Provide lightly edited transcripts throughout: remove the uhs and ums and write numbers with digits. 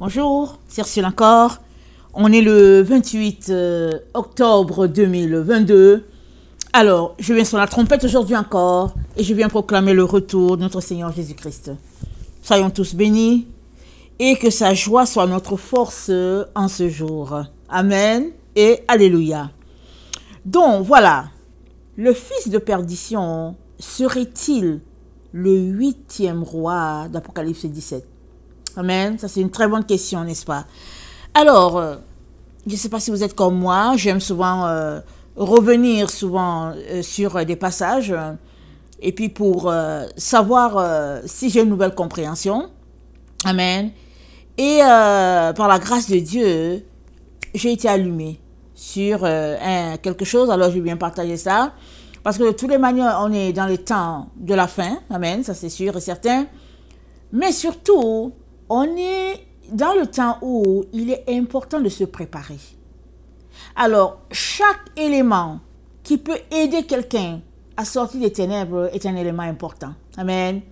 Bonjour, c'est Ursule encore. On est le 28 octobre 2022. Alors, je viens sur la trompette aujourd'hui encore et je viens proclamer le retour de notre Seigneur Jésus-Christ. Soyons tous bénis et que sa joie soit notre force en ce jour. Amen et Alléluia. Donc, voilà. Le fils de perdition serait-il le 8e roi d'Apocalypse 17? Amen. Ça, c'est une très bonne question, n'est-ce pas? Alors, je ne sais pas si vous êtes comme moi. J'aime souvent revenir sur des passages. Et puis, pour savoir si j'ai une nouvelle compréhension. Amen. Et par la grâce de Dieu, j'ai été allumée sur quelque chose. Alors, je viens partager ça. Parce que de toutes les manières, on est dans les temps de la fin. Amen. Ça, c'est sûr et certain. Mais surtout, on est dans le temps où il est important de se préparer. Alors, chaque élément qui peut aider quelqu'un à sortir des ténèbres est un élément important. Amen.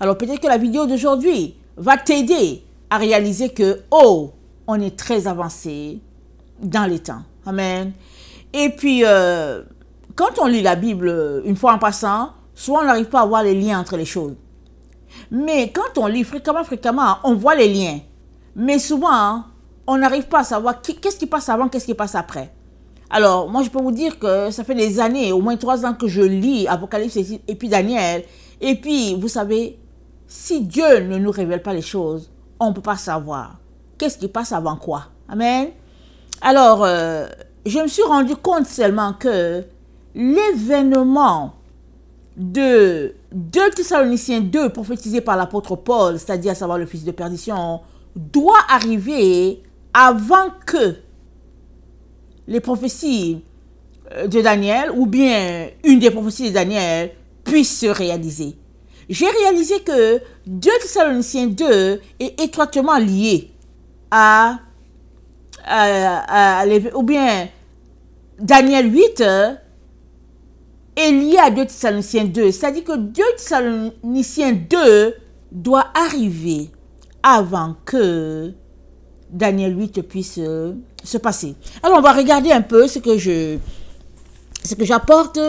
Alors, peut-être que la vidéo d'aujourd'hui va t'aider à réaliser que, on est très avancé dans les temps. Amen. Et puis, quand on lit la Bible, une fois en passant, souvent on n'arrive pas à voir les liens entre les choses. Mais quand on lit fréquemment, on voit les liens. Mais souvent, on n'arrive pas à savoir qu'est-ce qui passe avant, qu'est-ce qui passe après. Alors, moi, je peux vous dire que ça fait des années, au moins 3 ans que je lis Apocalypse et puis Daniel. Et puis, vous savez, si Dieu ne nous révèle pas les choses, on ne peut pas savoir qu'est-ce qui passe avant quoi. Amen. Alors, je me suis rendu compte seulement que l'événement de 2 Thessaloniciens 2 prophétisé par l'apôtre Paul, c'est-à-dire à savoir le fils de perdition, doit arriver avant que les prophéties de Daniel ou bien une des prophéties de Daniel puisse se réaliser. J'ai réalisé que 2 Thessaloniciens 2 est étroitement lié ou bien Daniel 8 est lié à 2 Thessaloniciens 2. C'est-à-dire que 2 Thessaloniciens 2 doit arriver avant que Daniel 8 puisse se passer. Alors, on va regarder un peu ce que j'apporte.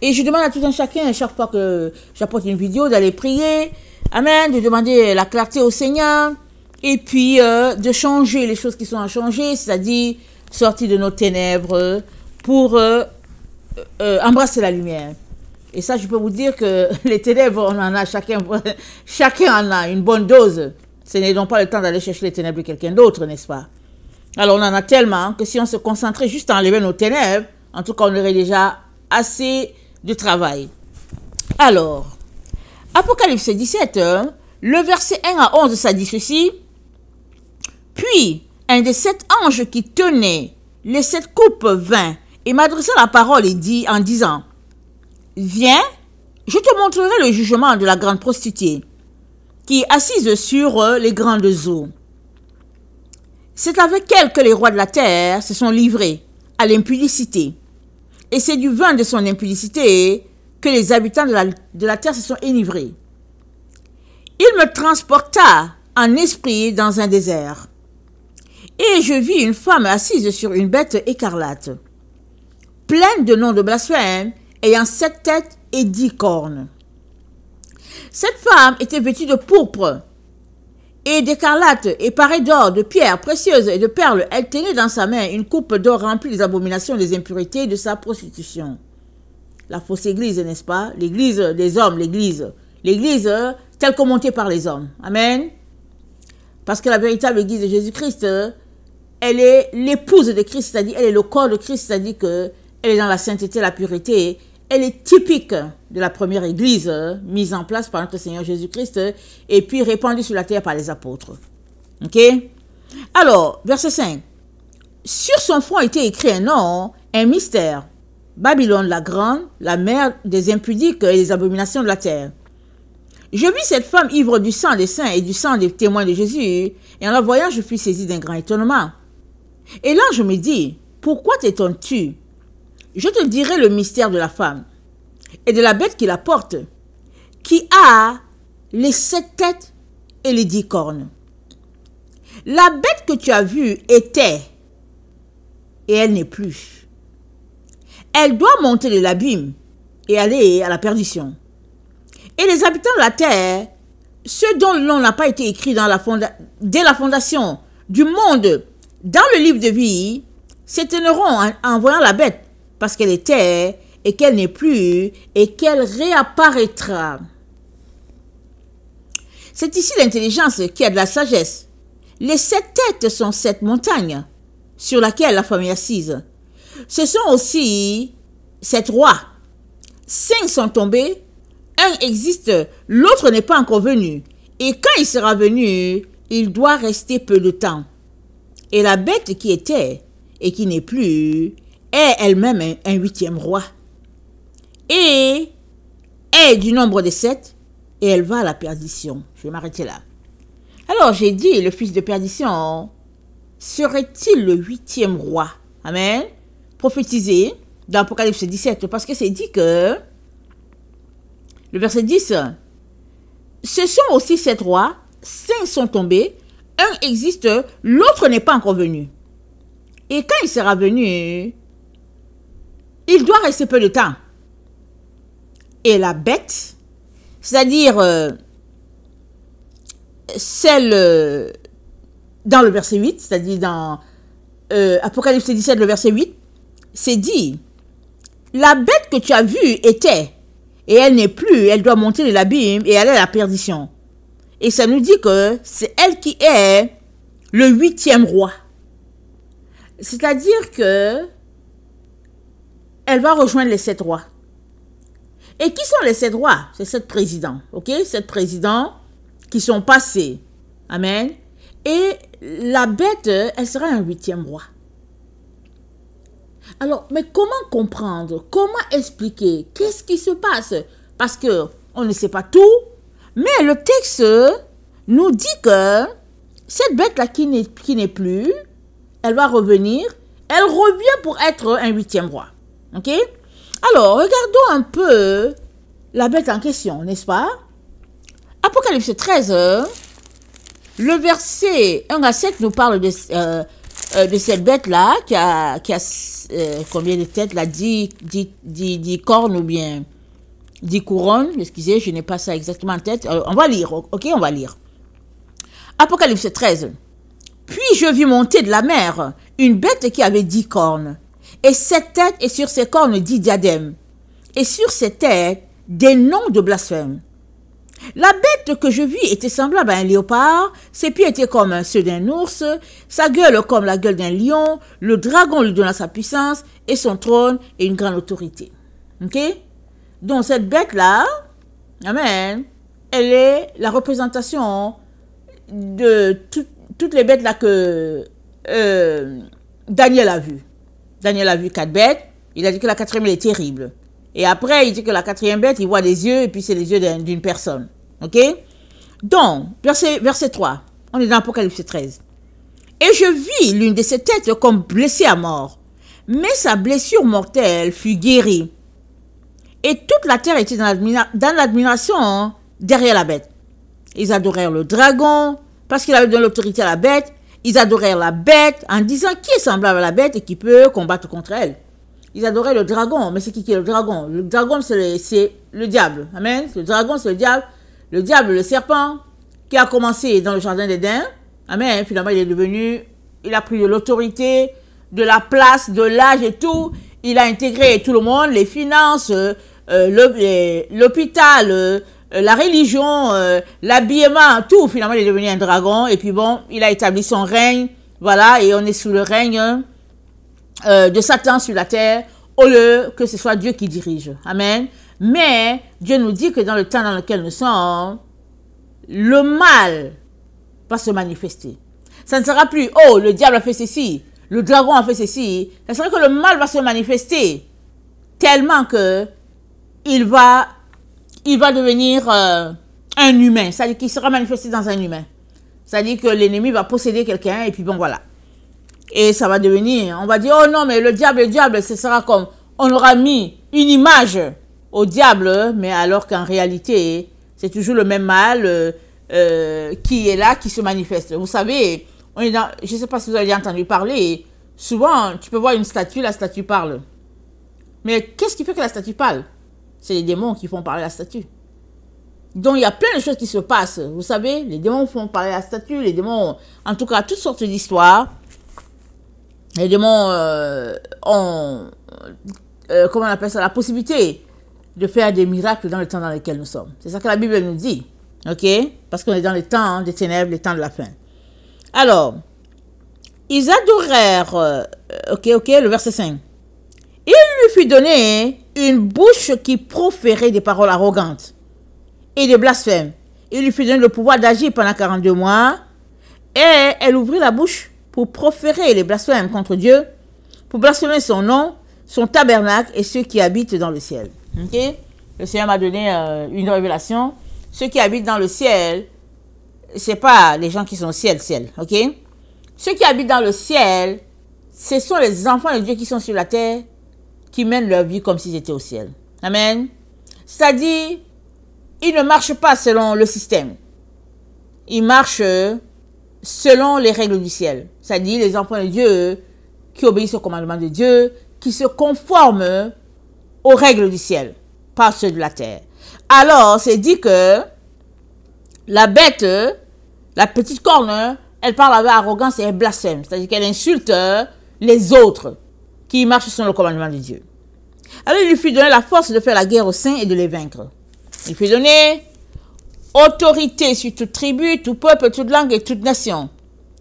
Et je demande à tout un chacun, à chaque fois que j'apporte une vidéo, d'aller prier. Amen. De demander la clarté au Seigneur. Et puis, de changer les choses qui sont à changer. C'est-à-dire, sortir de nos ténèbres pour embrasser la lumière. Et ça, je peux vous dire que les ténèbres, on en a chacun en a une bonne dose. Ce n'est donc pas le temps d'aller chercher les ténèbres de quelqu'un d'autre, n'est-ce pas? Alors, on en a tellement que si on se concentrait juste à enlever nos ténèbres, en tout cas, on aurait déjà assez de travail. Alors, Apocalypse 17, le verset 1 à 11, ça dit ceci. Puis, un des 7 anges qui tenaient les 7 coupes vint et m'adressa la parole et dit en disant, « Viens, je te montrerai le jugement de la grande prostituée, qui est assise sur les grandes eaux. C'est avec elle que les rois de la terre se sont livrés à l'impudicité, et c'est du vin de son impudicité que les habitants de la terre se sont enivrés. Il me transporta en esprit dans un désert, et je vis une femme assise sur une bête écarlate, pleine de noms de blasphème, ayant 7 têtes et 10 cornes. Cette femme était vêtue de pourpre et d'écarlate et parée d'or, de pierres précieuses et de perles. Elle tenait dans sa main une coupe d'or remplie des abominations, des impuretés de sa prostitution. La fausse église, n'est-ce pas? L'église des hommes, l'église telle que montée par les hommes. Amen. Parce que la véritable église de Jésus-Christ, elle est l'épouse de Christ, c'est-à-dire elle est le corps de Christ, c'est-à-dire que elle est dans la sainteté, la pureté. Elle est typique de la première église mise en place par notre Seigneur Jésus-Christ et puis répandue sur la terre par les apôtres. Ok? Alors, verset 5. Sur son front était écrit un nom, un mystère. Babylone la grande, la mère des impudiques et des abominations de la terre. Je vis cette femme ivre du sang des saints et du sang des témoins de Jésus, et en la voyant, je fus saisi d'un grand étonnement. Et l'ange me dit, pourquoi t'étonnes-tu? Je te dirai le mystère de la femme et de la bête qui la porte, qui a les 7 têtes et les 10 cornes. La bête que tu as vue était, et elle n'est plus. Elle doit monter de l'abîme et aller à la perdition. Et les habitants de la terre, ceux dont le nom n'a pas été écrit dès la fondation du monde dans le livre de vie, s'étonneront en voyant la bête, parce qu'elle était et qu'elle n'est plus et qu'elle réapparaîtra. C'est ici l'intelligence qui a de la sagesse. Les 7 têtes sont 7 montagnes sur laquelle la femme est assise. Ce sont aussi 7 rois. 5 sont tombés, un existe, l'autre n'est pas encore venu. Et quand il sera venu, il doit rester peu de temps. Et la bête qui était et qui n'est plus est elle-même un 8e roi. Et est du nombre des 7 et elle va à la perdition. Je vais m'arrêter là. Alors j'ai dit, le fils de perdition serait-il le 8e roi? Amen. Prophétisé dans Apocalypse 17, parce que c'est dit que, le verset 10, ce sont aussi 7 rois, 5 sont tombés, un existe, l'autre n'est pas encore venu. Et quand il sera venu, il doit rester peu de temps. Et la bête, c'est-à-dire celle dans le verset 8, c'est-à-dire dans Apocalypse 17, le verset 8, c'est dit, la bête que tu as vue était, et elle n'est plus, elle doit monter de l'abîme et aller à la perdition. Et ça nous dit que c'est elle qui est le 8e roi. C'est-à-dire que elle va rejoindre les 7 rois. Et qui sont les 7 rois? C'est 7 présidents, ok? 7 présidents qui sont passés. Amen. Et la bête, elle sera un 8e roi. Alors, mais comment comprendre? Comment expliquer? Qu'est-ce qui se passe? Parce que on ne sait pas tout, mais le texte nous dit que cette bête-là qui n'est plus, elle va revenir. Elle revient pour être un 8e roi. Ok? Alors, regardons un peu la bête en question, n'est-ce pas? Apocalypse 13, le verset 1 à 7 nous parle de cette bête-là qui a combien de têtes là? 10 cornes ou bien 10 couronnes. Excusez, je n'ai pas ça exactement en tête. On va lire, ok? On va lire. Apocalypse 13. Puis je vis monter de la mer une bête qui avait 10 cornes. Et 7 têtes, et sur ses cornes 10 diadèmes. Et sur ses têtes, des noms de blasphème. La bête que je vis était semblable à un léopard, ses pieds étaient comme ceux d'un ours, sa gueule comme la gueule d'un lion, le dragon lui donna sa puissance, et son trône et une grande autorité. Ok? Donc cette bête-là, amen, elle est la représentation de toutes les bêtes-là que Daniel a vues. Daniel a vu 4 bêtes, il a dit que la 4e elle est terrible. Et après, il dit que la 4e bête, il voit des yeux, et puis c'est les yeux d'une personne. Ok? Donc, verset 3, on est dans Apocalypse 13. Et je vis l'une de ses têtes comme blessée à mort, mais sa blessure mortelle fut guérie. Et toute la terre était dans l'admiration derrière la bête. Ils adorèrent le dragon, parce qu'il avait donné l'autorité à la bête. Ils adorèrent la bête en disant qui est semblable à la bête et qui peut combattre contre elle. Ils adoraient le dragon. Mais c'est qui est le dragon? Le dragon, c'est le diable. Amen. Le dragon, c'est le diable. Le diable, le serpent, qui a commencé dans le jardin d'Éden. Amen. Finalement, il a pris de l'autorité, de la place, de l'âge et tout. Il a intégré tout le monde, les finances, l'hôpital, la religion, l'habillement, tout. Finalement, il est devenu un dragon. Et puis bon, il a établi son règne. Voilà, et on est sous le règne de Satan sur la terre, au lieu que ce soit Dieu qui dirige. Amen. Mais Dieu nous dit que dans le temps dans lequel nous sommes, le mal va se manifester. Ça ne sera plus, oh, le diable a fait ceci, le dragon a fait ceci. Ça sera que le mal va se manifester tellement que il va devenir un humain. C'est-à-dire qu'il sera manifesté dans un humain. C'est-à-dire que l'ennemi va posséder quelqu'un et puis bon, voilà. Et ça va devenir, on va dire, oh non, mais le diable, ce sera comme, on aura mis une image au diable, mais alors qu'en réalité, c'est toujours le même mal qui est là, qui se manifeste. Vous savez, On est dans, je ne sais pas si vous avez entendu parler, souvent, tu peux voir une statue, la statue parle. Mais qu'est-ce qui fait que la statue parle? C'est les démons qui font parler la statue. Donc, il y a plein de choses qui se passent. Vous savez, les démons font parler la statue, les démons, en tout cas, toutes sortes d'histoires. Les démons ont, comment on appelle ça, la possibilité de faire des miracles dans le temps dans lequel nous sommes. C'est ça que la Bible nous dit. Ok? Parce qu'on est dans les temps des ténèbres, les temps de la fin. Alors, ils adorèrent, le verset 5. Il lui fut donné une bouche qui proférait des paroles arrogantes et des blasphèmes. Il lui fut donné le pouvoir d'agir pendant 42 mois. Et elle ouvrit la bouche pour proférer les blasphèmes contre Dieu, pour blasphémer son nom, son tabernacle et ceux qui habitent dans le ciel. Okay? Le Seigneur m'a donné une révélation. Ceux qui habitent dans le ciel, c'est pas les gens qui sont au ciel, ok? Ceux qui habitent dans le ciel, ce sont les enfants de Dieu qui sont sur la terre, qui mènent leur vie comme s'ils étaient au ciel. Amen. C'est-à-dire, ils ne marchent pas selon le système. Ils marchent selon les règles du ciel. C'est-à-dire, les enfants de Dieu qui obéissent aux commandements de Dieu, qui se conforment aux règles du ciel, pas ceux de la terre. Alors, c'est dit que la bête, la petite corne, elle parle avec arrogance et elle blasphème. C'est-à-dire qu'elle insulte les autres qui marchent selon le commandement de Dieu. Alors, il lui fut donné la force de faire la guerre aux saints et de les vaincre. Il fut donné autorité sur toute tribu, tout peuple, toute langue et toute nation.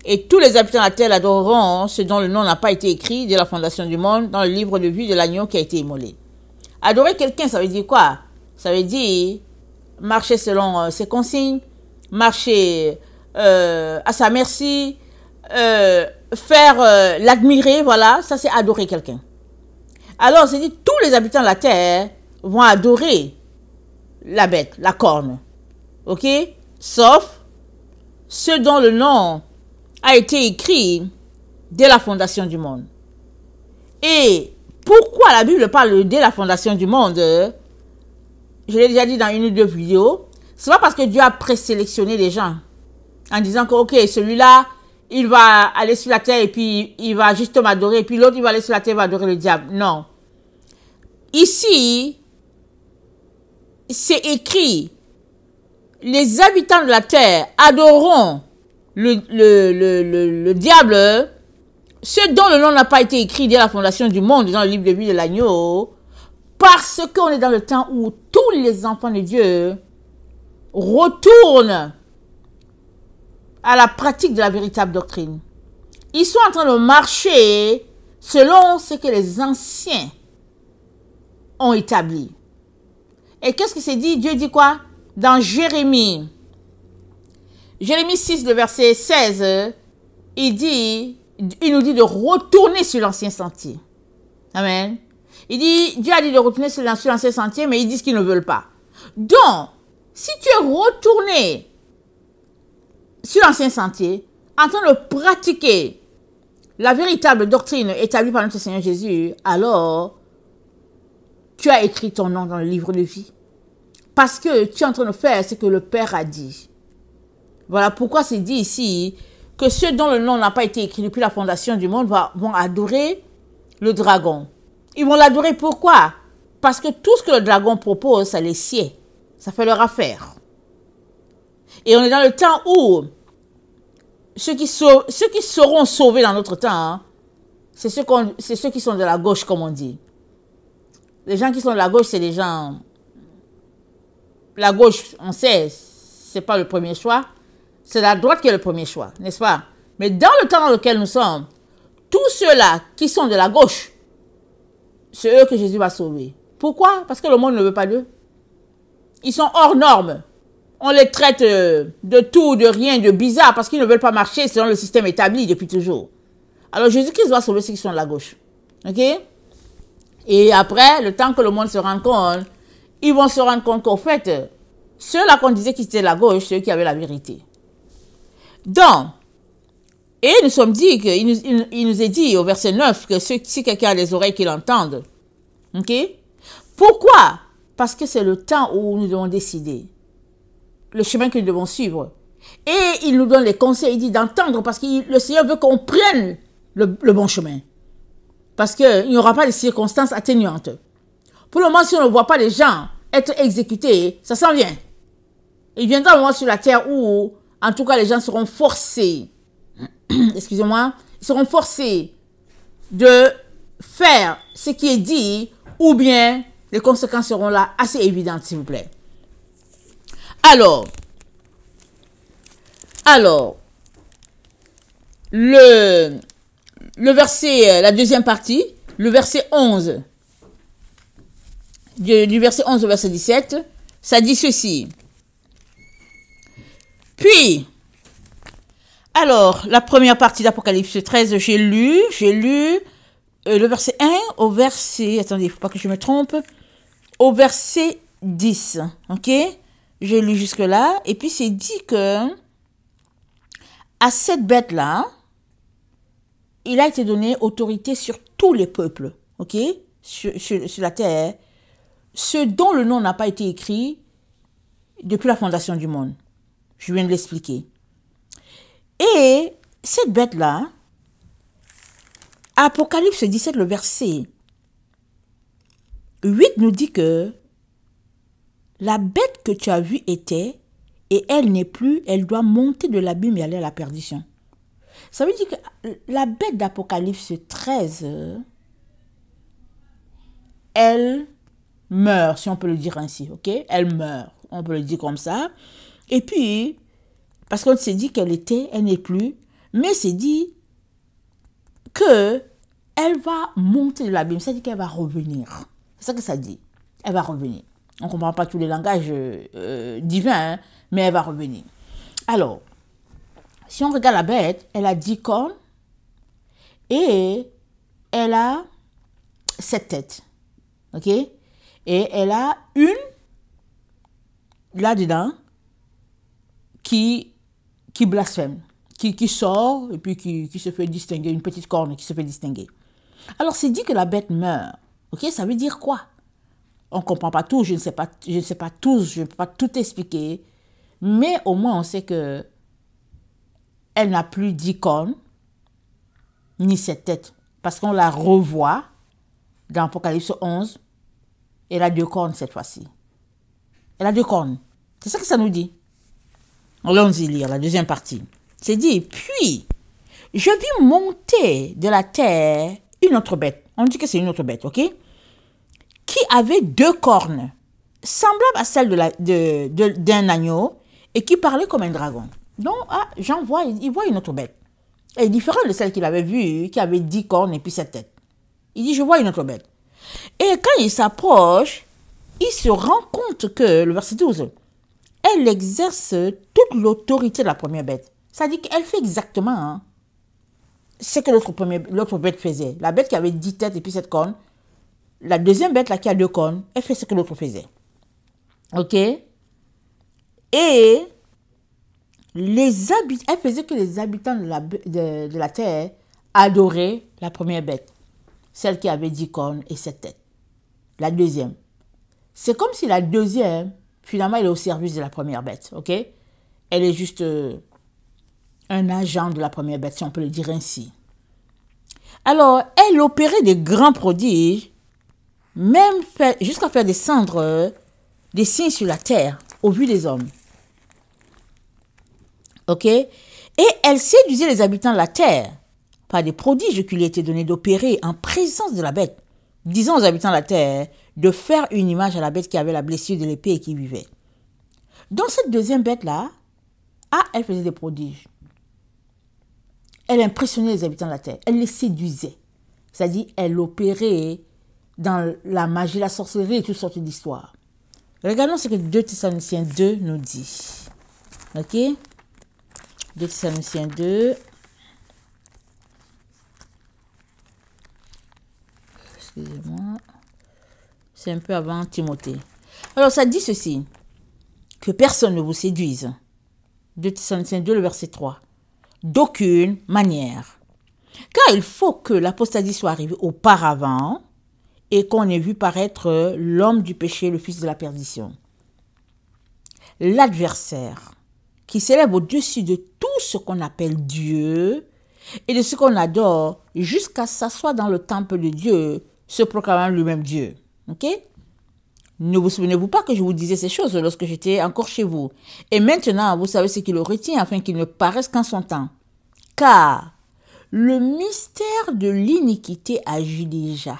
Et tous les habitants de la terre l'adoreront, ce dont le nom n'a pas été écrit dès la fondation du monde dans le livre de vie de l'agneau qui a été immolé. Adorer quelqu'un, ça veut dire quoi? Ça veut dire marcher selon ses consignes, marcher à sa merci, faire l'admirer, voilà, ça c'est adorer quelqu'un. Alors, c'est dit, tous les habitants de la terre vont adorer la bête, la corne, ok? Sauf ceux dont le nom a été écrit dès la fondation du monde. Et pourquoi la Bible parle dès la fondation du monde? Je l'ai déjà dit dans une ou deux vidéos. C'est pas parce que Dieu a présélectionné les gens en disant que, ok, celui-là, il va aller sur la terre et puis il va justement adorer, et puis l'autre, il va aller sur la terre et va adorer le diable. Non. Ici, c'est écrit, les habitants de la terre adoreront le diable, ceux dont le nom n'a pas été écrit dès la fondation du monde, dans le livre de vie de l'agneau, parce qu'on est dans le temps où tous les enfants de Dieu retournent à la pratique de la véritable doctrine. Ils sont en train de marcher selon ce que les anciens ont établi. Et qu'est-ce que c'est dit? Dieu dit quoi? Dans Jérémie 6, le verset 16, il nous dit de retourner sur l'ancien sentier. Amen. Dieu a dit de retourner sur l'ancien sentier, mais ils disent qu'ils ne veulent pas. Donc, si tu es retourné sur l'ancien sentier, en train de pratiquer la véritable doctrine établie par notre Seigneur Jésus, alors tu as écrit ton nom dans le livre de vie. Parce que tu es en train de faire ce que le Père a dit. Voilà pourquoi c'est dit ici que ceux dont le nom n'a pas été écrit depuis la fondation du monde vont adorer le dragon. Ils vont l'adorer pourquoi? Parce que tout ce que le dragon propose, ça les sied. Ça fait leur affaire. Et on est dans le temps où ceux qui seront sauvés dans notre temps, hein, c'est ceux qui sont de la gauche, comme on dit. Les gens qui sont de la gauche, c'est les gens... La gauche, on sait, c'est pas le premier choix. C'est la droite qui est le premier choix, n'est-ce pas? Mais dans le temps dans lequel nous sommes, tous ceux-là qui sont de la gauche, c'est eux que Jésus va sauver. Pourquoi? Parce que le monde ne veut pas d'eux. Ils sont hors normes. On les traite de tout, de rien, de bizarre, parce qu'ils ne veulent pas marcher selon le système établi depuis toujours. Alors Jésus-Christ va sauver ceux qui sont de la gauche. Ok? Et après, le temps que le monde se rende compte, ils vont se rendre compte qu'au fait, ceux-là qu'on disait qu'ils étaient de la gauche, ceux qui avaient la vérité. Donc, et nous sommes dit, il nous est dit au verset 9 que si quelqu'un a les oreilles qu'il entende. Ok? Pourquoi? Parce que c'est le temps où nous devons décider le chemin que nous devons suivre. Et il nous donne les conseils, il dit d'entendre, parce que le Seigneur veut qu'on prenne le bon chemin. Parce qu'il n'y aura pas de circonstances atténuantes. Pour le moment, si on ne voit pas les gens être exécutés, ça s'en vient. Il viendra un moment sur la terre où, en tout cas, les gens seront forcés, excusez-moi, ils seront forcés de faire ce qui est dit, ou bien les conséquences seront là assez évidentes, s'il vous plaît. Alors, le verset, la deuxième partie, le verset 11, du verset 11 au verset 17, ça dit ceci. Puis, alors, la première partie d'Apocalypse 13, j'ai lu le verset 1 au verset, attendez, il ne faut pas que je me trompe, au verset 10, ok? J'ai lu jusque-là, et puis c'est dit que à cette bête-là, il a été donné autorité sur tous les peuples, ok? Sur la terre, ce dont le nom n'a pas été écrit depuis la fondation du monde. Je viens de l'expliquer. Et cette bête-là, Apocalypse 17, le verset 8 nous dit que la bête que tu as vue était, et elle n'est plus, elle doit monter de l'abîme et aller à la perdition. Ça veut dire que la bête d'Apocalypse 13, elle meurt, si on peut le dire ainsi, ok? Elle meurt, on peut le dire comme ça. Et puis, parce qu'on s'est dit qu'elle était, elle n'est plus, mais c'est dit que elle va monter de l'abîme, c'est-à-dire qu'elle va revenir. C'est ça que ça dit. Elle va revenir. On ne comprend pas tous les langages divins, hein, mais elle va revenir. Alors, si on regarde la bête, elle a 10 cornes et elle a 7 têtes. Ok? Et elle a une là-dedans qui blasphème, qui sort et puis qui se fait distinguer, une petite corne qui se fait distinguer. Alors, c'est dit que la bête meurt. Ok? Ça veut dire quoi? On ne comprend pas tout, je ne sais pas tout, je ne peux pas tout expliquer. Mais au moins, on sait que elle n'a plus 10 cornes, ni 7 têtes. Parce qu'on la revoit dans Apocalypse 11. Elle a 2 cornes cette fois-ci. Elle a 2 cornes. C'est ça que ça nous dit. Allons-y lire la deuxième partie. C'est dit, puis, je vis monter de la terre une autre bête. On dit que c'est une autre bête, ok? Qui avait 2 cornes, semblables à celles d'un agneau, et qui parlait comme un dragon. Donc, Jean voit, il voit une autre bête. Elle est différente de celle qu'il avait vue, qui avait 10 cornes et puis 7 têtes. Il dit, je vois une autre bête. Et quand il s'approche, il se rend compte que, le verset 12, elle exerce toute l'autorité de la première bête. Ça dit qu'elle fait exactement ce que l'autre bête faisait. La bête qui avait 10 têtes et puis 7 cornes, la deuxième bête là qui a 2 cornes, elle fait ce que l'autre faisait. Ok? Et elle faisait que les habitants de la terre adoraient la première bête. Celle qui avait 10 cornes et 7 têtes. La deuxième. C'est comme si la deuxième, finalement, elle est au service de la première bête. Ok? Elle est juste un agent de la première bête, si on peut le dire ainsi. Alors, elle opérait des grands prodiges, même jusqu'à faire descendre des signes sur la terre au vu des hommes. Ok? Et elle séduisait les habitants de la terre par des prodiges qui lui étaient donnés d'opérer en présence de la bête, disant aux habitants de la terre de faire une image à la bête qui avait la blessure de l'épée et qui vivait. Dans cette deuxième bête-là, elle faisait des prodiges. Elle impressionnait les habitants de la terre. Elle les séduisait. C'est-à-dire, elle opérait dans la magie, la sorcellerie et toutes sortes d'histoires. Regardons ce que 2 Thessaloniciens 2 nous dit. Ok? 2 Thessaloniciens 2. Excusez-moi. C'est un peu avant Timothée. Alors, ça dit ceci. Que personne ne vous séduise. 2 Thessaloniciens 2, le verset 3. D'aucune manière. Car il faut que l'apostasie soit arrivée auparavant et qu'on ait vu paraître l'homme du péché, le fils de la perdition. L'adversaire, qui s'élève au-dessus de tout ce qu'on appelle Dieu et de ce qu'on adore, jusqu'à s'asseoir dans le temple de Dieu, se proclamant lui-même Dieu. Ok? Ne vous souvenez-vous pas que je vous disais ces choses lorsque j'étais encore chez vous? Et maintenant, vous savez ce qui le retient afin qu'il ne paraisse qu'en son temps. Car le mystère de l'iniquité agit déjà.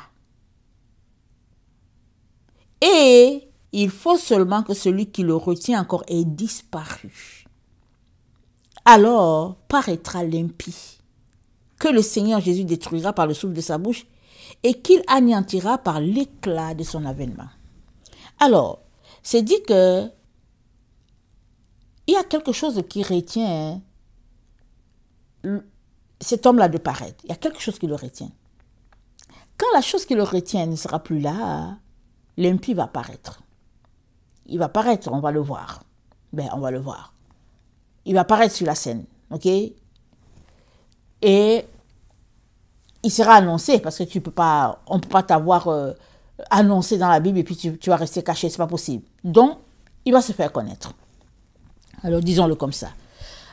Et il faut seulement que celui qui le retient encore ait disparu. Alors paraîtra l'impie, que le Seigneur Jésus détruira par le souffle de sa bouche et qu'il anéantira par l'éclat de son avènement. Alors, c'est dit que il y a quelque chose qui retient cet homme-là de paraître. Il y a quelque chose qui le retient. Quand la chose qui le retient ne sera plus là, l'impie va paraître. Il va paraître, on va le voir. On va le voir. Il va apparaître sur la scène, ok? Et il sera annoncé, parce que on ne peut pas t'avoir annoncé dans la Bible et puis tu vas rester caché, c'est pas possible. Donc, il va se faire connaître. Alors, disons-le comme ça.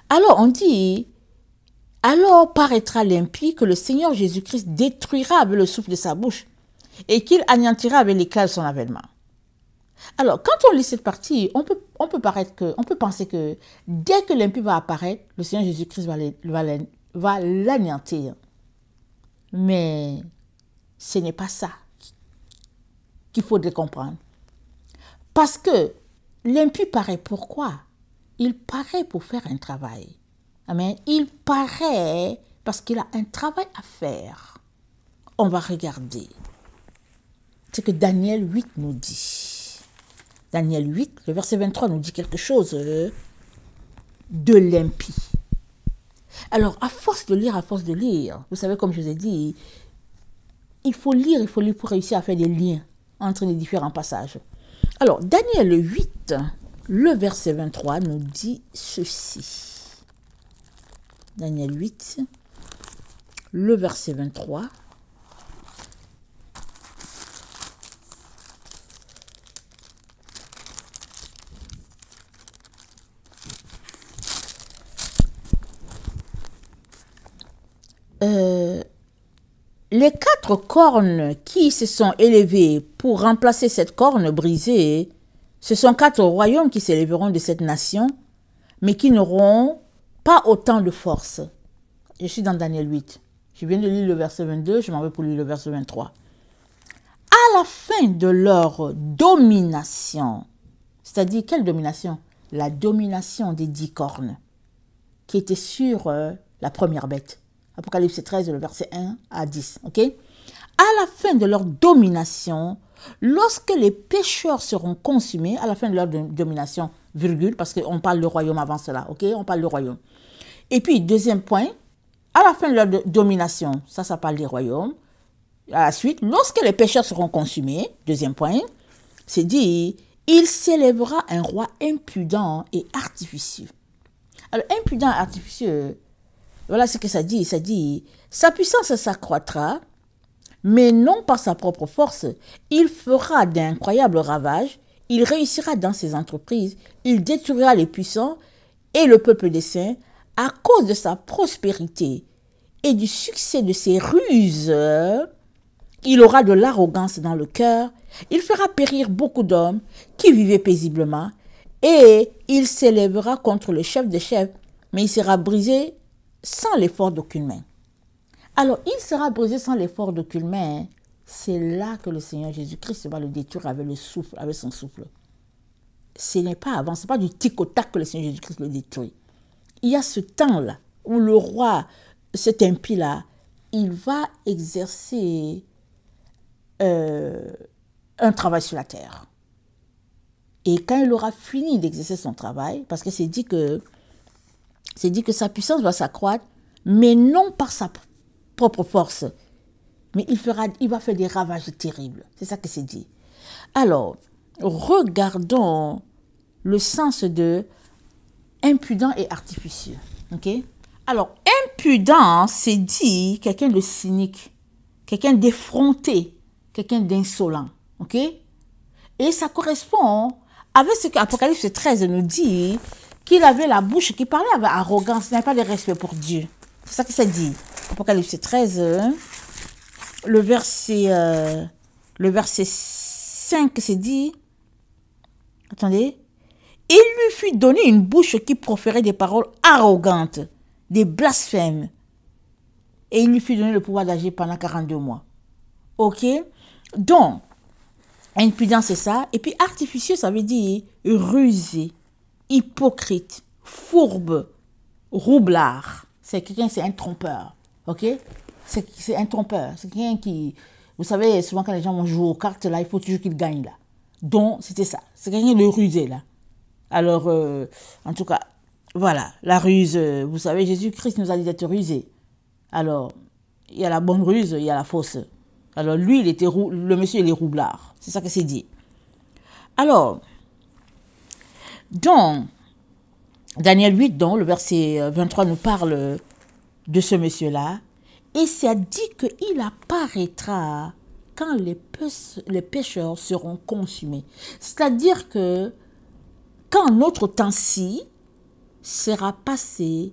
Alors, on dit, alors paraîtra l'impie que le Seigneur Jésus-Christ détruira avec le souffle de sa bouche et qu'il anéantira avec l'éclat de son avènement. Alors, quand on lit cette partie, on peut penser que dès que l'impie va apparaître, le Seigneur Jésus-Christ va l'anéantir. Mais ce n'est pas ça qu'il faudrait comprendre. Parce que l'impie paraît pourquoi? Il paraît pour faire un travail. Amen. Il paraît parce qu'il a un travail à faire. On va regarder ce que Daniel 8 nous dit. Daniel 8, le verset 23 nous dit quelque chose de l'impie. Alors, à force de lire, vous savez, comme je vous ai dit, il faut lire pour réussir à faire des liens entre les différents passages. Alors, Daniel 8, le verset 23 nous dit ceci. Daniel 8, le verset 23. Les 4 cornes qui se sont élevées pour remplacer cette corne brisée, ce sont 4 royaumes qui s'élèveront de cette nation, mais qui n'auront pas autant de force. Je suis dans Daniel 8. Je viens de lire le verset 22, je m'en vais pour lire le verset 23. À la fin de leur domination, c'est-à-dire quelle domination? La domination des 10 cornes qui étaient sur la première bête. Apocalypse 13, le verset 1 à 10. Ok? À la fin de leur domination, lorsque les pécheurs seront consumés, à la fin de leur domination, virgule, parce qu'on parle de royaume avant cela. Ok? On parle de royaume. Et puis, deuxième point, à la fin de leur domination, ça parle des royaumes. À la suite, lorsque les pécheurs seront consumés, deuxième point, c'est dit, il s'élèvera un roi impudent et artificieux. Alors, impudent et artificieux, voilà ce que ça dit. Ça dit, sa puissance s'accroîtra, mais non par sa propre force. Il fera d'incroyables ravages, il réussira dans ses entreprises, il détruira les puissants et le peuple des saints à cause de sa prospérité et du succès de ses ruses. Il aura de l'arrogance dans le cœur, il fera périr beaucoup d'hommes qui vivaient paisiblement et il s'élèvera contre le chef des chefs, mais il sera brisé sans l'effort d'aucune main. Alors, il sera brisé sans l'effort d'aucune main. C'est là que le Seigneur Jésus-Christ va le détruire avec le souffle, avec son souffle. Ce n'est pas avant, ce n'est pas du tic au tac que le Seigneur Jésus-Christ le détruit. Il y a ce temps-là où le roi, cet impie-là, il va exercer un travail sur la terre. Et quand il aura fini d'exercer son travail, parce que c'est dit que sa puissance va s'accroître, mais non par sa propre force. Mais il va faire des ravages terribles. C'est ça que c'est dit. Alors, regardons le sens de impudent et artificieux. Ok? Alors, impudent, c'est dit quelqu'un de cynique, quelqu'un d'effronté, quelqu'un d'insolent. Ok? Et ça correspond avec ce qu'Apocalypse 13 nous dit, qu'il avait la bouche qui parlait avec arrogance, n'avait pas de respect pour Dieu. C'est ça que ça dit. Apocalypse 13, le verset 5, c'est dit, attendez, il lui fut donné une bouche qui proférait des paroles arrogantes, des blasphèmes, et il lui fut donné le pouvoir d'agir pendant 42 mois. Ok? Donc, impudence, c'est ça. Et puis artificieux, ça veut dire rusé, hypocrite, fourbe, roublard. C'est quelqu'un, c'est un trompeur. Ok? C'est un trompeur. C'est quelqu'un qui... Vous savez, souvent quand les gens vont jouer aux cartes, là, il faut toujours qu'ils gagnent, là. Donc, c'était ça. C'est quelqu'un de rusé, là. Alors, en tout cas, voilà. La ruse, vous savez, Jésus-Christ nous a dit d'être rusé. Alors, il y a la bonne ruse, il y a la fausse. Alors, lui, le monsieur, il est roublard. C'est ça que c'est dit. Alors, dans Daniel 8, donc, le verset 23 nous parle de ce monsieur-là. Et ça dit qu'il apparaîtra quand les pécheurs seront consumés. C'est-à-dire que quand notre temps-ci sera passé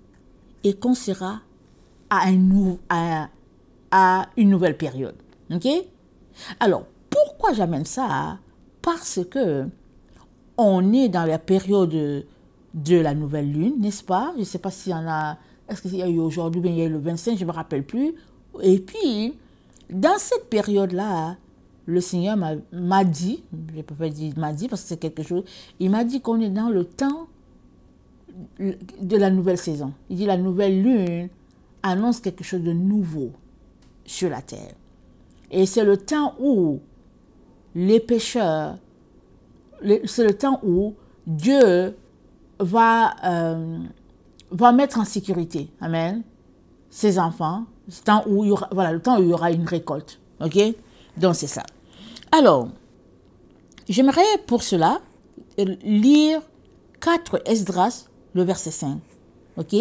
et qu'on sera à une nouvelle période. Ok? Alors, pourquoi j'amène ça? Parce que on est dans la période de la nouvelle lune, n'est-ce pas? Je ne sais pas s'il y en a... Est-ce qu'il y a eu aujourd'hui, bien il y a eu le 25, je ne me rappelle plus. Et puis, dans cette période-là, le Seigneur m'a dit, je ne peux pas dire m'a dit parce que c'est quelque chose, il m'a dit qu'on est dans le temps de la nouvelle saison. Il dit la nouvelle lune annonce quelque chose de nouveau sur la terre. Et c'est le temps où les pécheurs, c'est le temps où Dieu va mettre en sécurité, amen, ses enfants. C'est le temps où il y aura, voilà, le temps où il y aura une récolte. Ok? Donc c'est ça. Alors, j'aimerais pour cela lire 4 Esdras, le verset 5. Ok?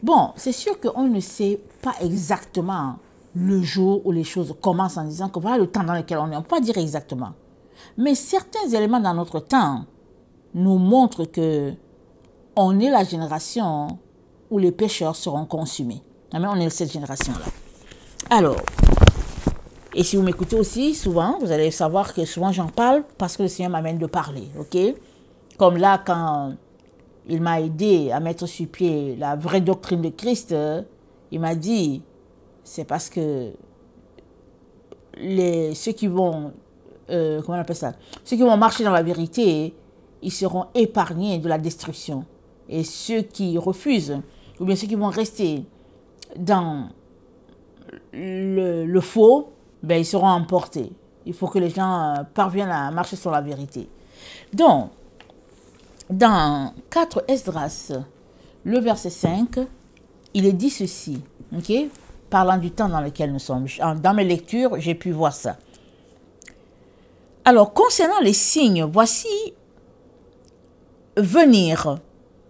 Bon, c'est sûr qu'on ne sait pas exactement le jour où les choses commencent en disant que voilà le temps dans lequel on est. On ne peut pas dire exactement. Mais certains éléments dans notre temps nous montrent que on est la génération où les pécheurs seront consumés. Amen, on est cette génération-là. Alors, et si vous m'écoutez aussi souvent, vous allez savoir que souvent j'en parle parce que le Seigneur m'amène de parler. Ok? Comme là, quand il m'a aidé à mettre sur pied la vraie doctrine de Christ, il m'a dit, c'est parce que ceux qui vont, comment on appelle ça, ceux qui vont marcher dans la vérité, ils seront épargnés de la destruction. Et ceux qui refusent, ou bien ceux qui vont rester dans le faux, ben, ils seront emportés. Il faut que les gens parviennent à marcher sur la vérité. Donc, dans 4 Esdras, le verset 5, il est dit ceci, ok? Parlant du temps dans lequel nous sommes. Dans mes lectures, j'ai pu voir ça. Alors, concernant les signes, voici venir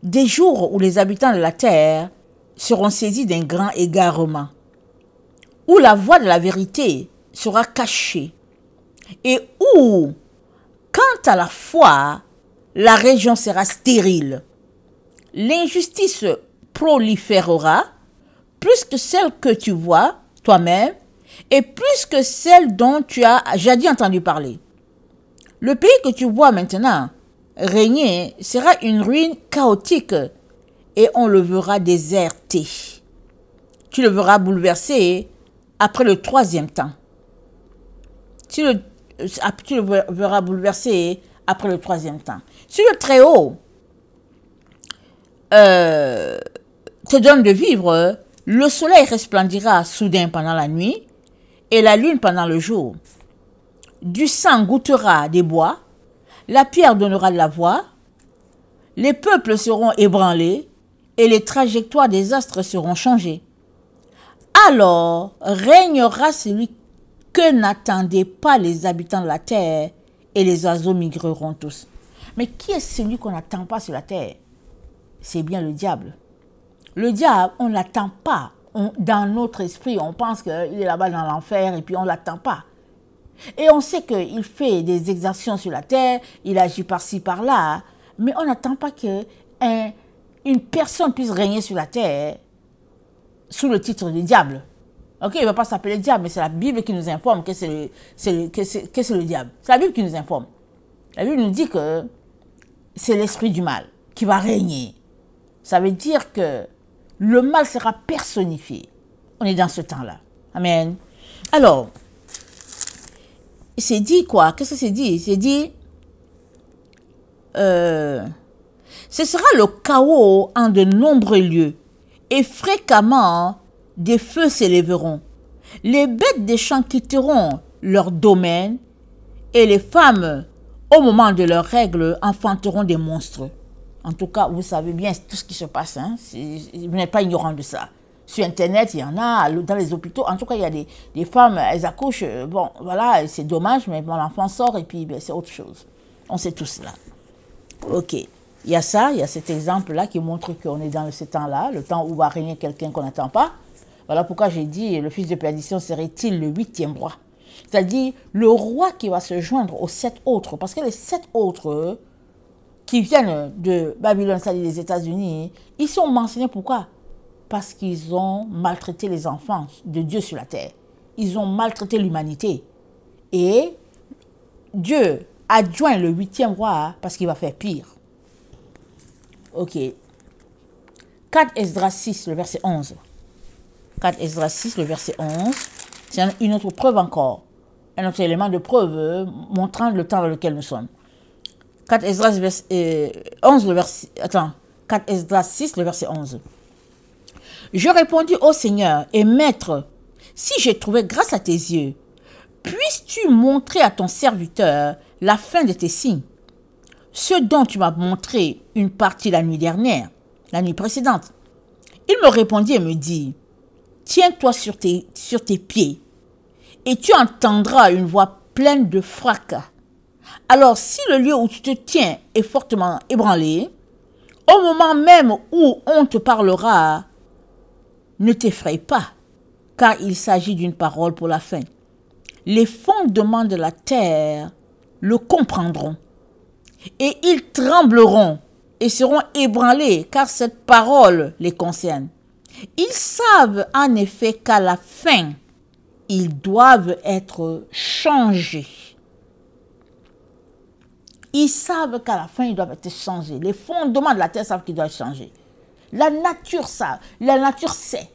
des jours où les habitants de la terre seront saisis d'un grand égarement, où la voie de la vérité sera cachée, et où, quant à la foi, la région sera stérile. L'injustice proliférera plus que celle que tu vois toi-même et plus que celle dont tu as jadis entendu parler. Le pays que tu vois maintenant régner sera une ruine chaotique et on le verra déserté. Tu le verras bouleversé après le 3e temps. Tu le verras bouleversé après le 3e temps. Si le Très-Haut te donne de vivre, le soleil resplendira soudain pendant la nuit et la lune pendant le jour. Du sang goûtera des bois, la pierre donnera de la voix, les peuples seront ébranlés et les trajectoires des astres seront changées. Alors régnera celui que n'attendaient pas les habitants de la terre et les oiseaux migreront tous. Mais qui est celui qu'on n'attend pas sur la terre? C'est bien le diable. Le diable, on ne l'attend pas. Dans notre esprit, on pense qu'il est là-bas dans l'enfer et puis on ne l'attend pas. Et on sait qu'il fait des exactions sur la terre, il agit par-ci, par-là, mais on n'attend pas qu'il une personne puisse régner sur la terre sous le titre de diable. Ok, il ne va pas s'appeler diable, mais c'est la Bible qui nous informe que c'est le diable. C'est la Bible qui nous informe. La Bible nous dit que c'est l'esprit du mal qui va régner. Ça veut dire que le mal sera personnifié. On est dans ce temps-là. Amen. Alors, c'est dit quoi? Qu'est-ce que c'est dit? C'est dit, ce sera le chaos en de nombreux lieux, et fréquemment des feux s'élèveront. Les bêtes des champs quitteront leur domaine, et les femmes, au moment de leurs règles, enfanteront des monstres. En tout cas, vous savez bien tout ce qui se passe. Hein? Vous n'êtes pas ignorant de ça. Sur Internet, il y en a, dans les hôpitaux. En tout cas, il y a des femmes, elles accouchent. Bon, voilà, c'est dommage, mais bon, l'enfant sort et puis ben, c'est autre chose. On sait tout cela. Ok. Il y a ça, il y a cet exemple-là qui montre qu'on est dans ce temps-là, le temps où va régner quelqu'un qu'on n'attend pas. Voilà pourquoi j'ai dit, le fils de perdition serait-il le 8e roi? C'est-à-dire, le roi qui va se joindre aux 7 autres. Parce que les 7 autres qui viennent de Babylone, c'est-à-dire des États-Unis, ils sont mentionnés pourquoi? Parce qu'ils ont maltraité les enfants de Dieu sur la terre. Ils ont maltraité l'humanité. Et Dieu adjoint le 8e roi parce qu'il va faire pire. Ok. 4 Esdras 6, le verset 11. 4 Esdras 6, le verset 11. C'est une autre preuve encore. Un autre élément de preuve montrant le temps dans lequel nous sommes. 4 Esdras 11, le verset... Attends. 4 Esdras 6, le verset 11. Je répondis au Seigneur, et Maître, si j'ai trouvé grâce à tes yeux, puisses-tu montrer à ton serviteur la fin de tes signes, ce dont tu m'as montré une partie la nuit dernière, la nuit précédente. Il me répondit et me dit, tiens-toi sur tes pieds, et tu entendras une voix pleine de fracas. Alors, si le lieu où tu te tiens est fortement ébranlé, au moment même où on te parlera, ne t'effraie pas, car il s'agit d'une parole pour la fin. Les fondements de la terre le comprendront, et ils trembleront et seront ébranlés, car cette parole les concerne. Ils savent en effet qu'à la fin, ils doivent être changés. Ils savent qu'à la fin, ils doivent être changés. Les fondements de la terre savent qu'ils doivent changer. La nature sait.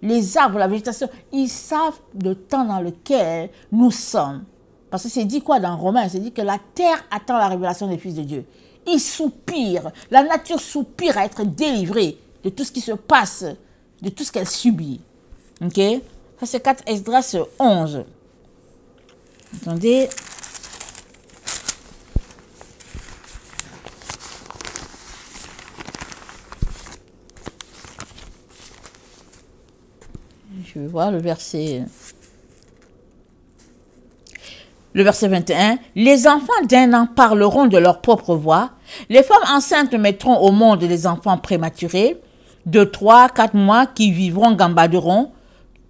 Les arbres, la végétation, ils savent le temps dans lequel nous sommes. Parce que c'est dit quoi dans Romains? C'est dit que la terre attend la révélation des fils de Dieu. Ils soupirent. La nature soupire à être délivrée de tout ce qui se passe, de tout ce qu'elle subit. Ok? Ça c'est 4 Esdras 11. Attendez. Je vais voir le verset 21. Les enfants d'un an parleront de leur propre voix. Les femmes enceintes mettront au monde des enfants prématurés de 3-4 mois qui vivront gambaderont.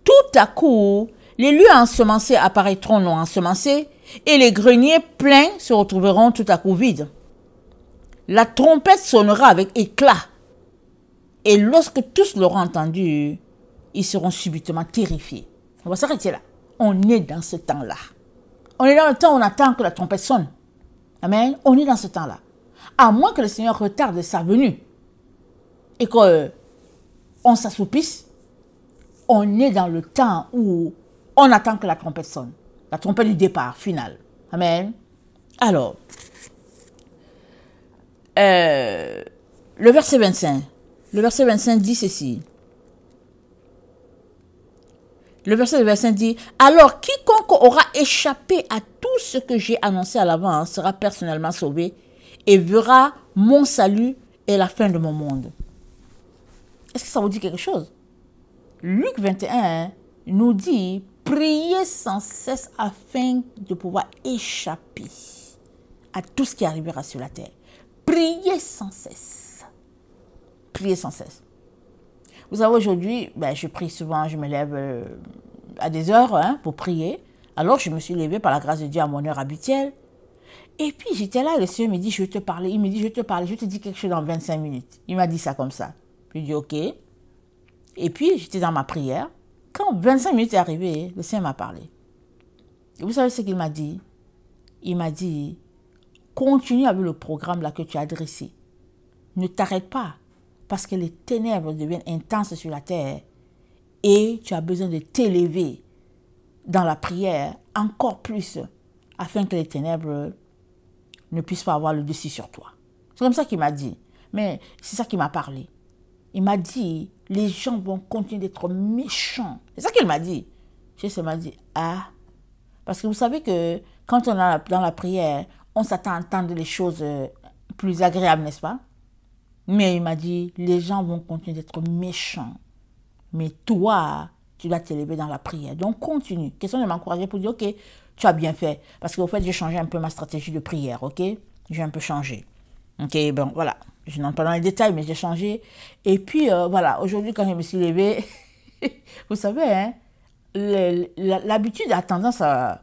Tout à coup, les lieux ensemencés apparaîtront non ensemencés et les greniers pleins se retrouveront tout à coup vides. La trompette sonnera avec éclat et lorsque tous l'auront entendu, ils seront subitement terrifiés. On va s'arrêter là. On est dans ce temps-là. On est dans le temps où on attend que la trompette sonne. Amen. On est dans ce temps-là. À moins que le Seigneur retarde sa venue et qu'on s'assoupisse, on est dans le temps où on attend que la trompette sonne. La trompette du départ final. Amen. Alors, le verset 25. Le verset 25 dit ceci. Le verset 25 dit, « Alors quiconque aura échappé à tout ce que j'ai annoncé à l'avance sera personnellement sauvé et verra mon salut et la fin de mon monde. » Est-ce que ça vous dit quelque chose? Luc 21 nous dit, « Priez sans cesse afin de pouvoir échapper à tout ce qui arrivera sur la terre. » Priez sans cesse. Priez sans cesse. Vous savez, aujourd'hui, je prie souvent, je me lève à des heures pour prier. Alors, je me suis levée par la grâce de Dieu à mon heure habituelle. Et puis j'étais là, le Seigneur me dit, je vais te parler. Il me dit, je vais te parler, je te dis quelque chose dans 25 minutes. Il m'a dit ça comme ça. Puis je dis, ok. Et puis j'étais dans ma prière. Quand 25 minutes est arrivé, le Seigneur m'a parlé. Et vous savez ce qu'il m'a dit? Il m'a dit, continue avec le programme là que tu as dressé. Ne t'arrête pas, parce que les ténèbres deviennent intenses sur la terre. Et tu as besoin de t'élever dans la prière encore plus, afin que les ténèbres ne puissent pas avoir le dessus sur toi. C'est comme ça qu'il m'a dit. Mais c'est ça qu'il m'a parlé. Il m'a dit, les gens vont continuer d'être méchants. C'est ça qu'il m'a dit. Je m'a dit, ah. Parce que vous savez que quand on est dans la prière, on s'attend à entendre les choses plus agréables, n'est-ce pas? Mais il m'a dit, les gens vont continuer d'être méchants. Mais toi, tu dois t'élever dans la prière. Donc, continue. Question de m'encourager pour dire, ok, tu as bien fait. Parce qu'au fait, j'ai changé un peu ma stratégie de prière, ok? J'ai un peu changé. Ok, bon, voilà. Je n'entre pas dans les détails, mais j'ai changé. Et puis, voilà, aujourd'hui, quand je me suis levée, vous savez, hein, l'habitude a tendance à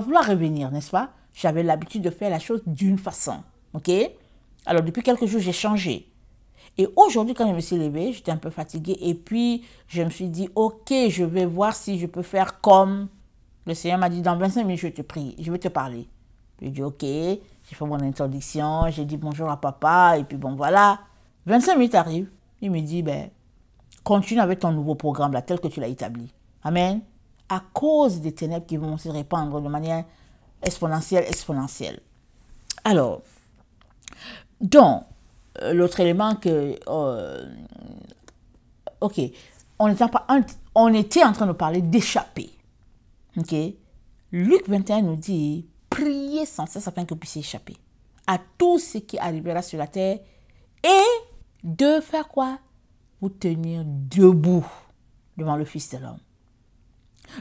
vouloir revenir, n'est-ce pas? J'avais l'habitude de faire la chose d'une façon, ok? Alors, depuis quelques jours, j'ai changé. Et aujourd'hui, quand je me suis levée, j'étais un peu fatiguée. Et puis, je me suis dit, ok, je vais voir si je peux faire comme le Seigneur m'a dit, dans 25 minutes, je te prie, je vais te parler. Puis j'ai dit, ok, j'ai fait mon introduction, j'ai dit bonjour à papa, et puis bon, voilà. 25 minutes arrivent, il me dit, ben, continue avec ton nouveau programme, là, tel que tu l'as établi. Amen. À cause des ténèbres qui vont se répandre de manière exponentielle. Alors, donc, l'autre élément que... ok, on était en train de parler d'échapper. Ok, Luc 21 nous dit, priez sans cesse afin que vous puissiez échapper à tout ce qui arrivera sur la terre et de faire quoi? Vous tenir debout devant le Fils de l'homme.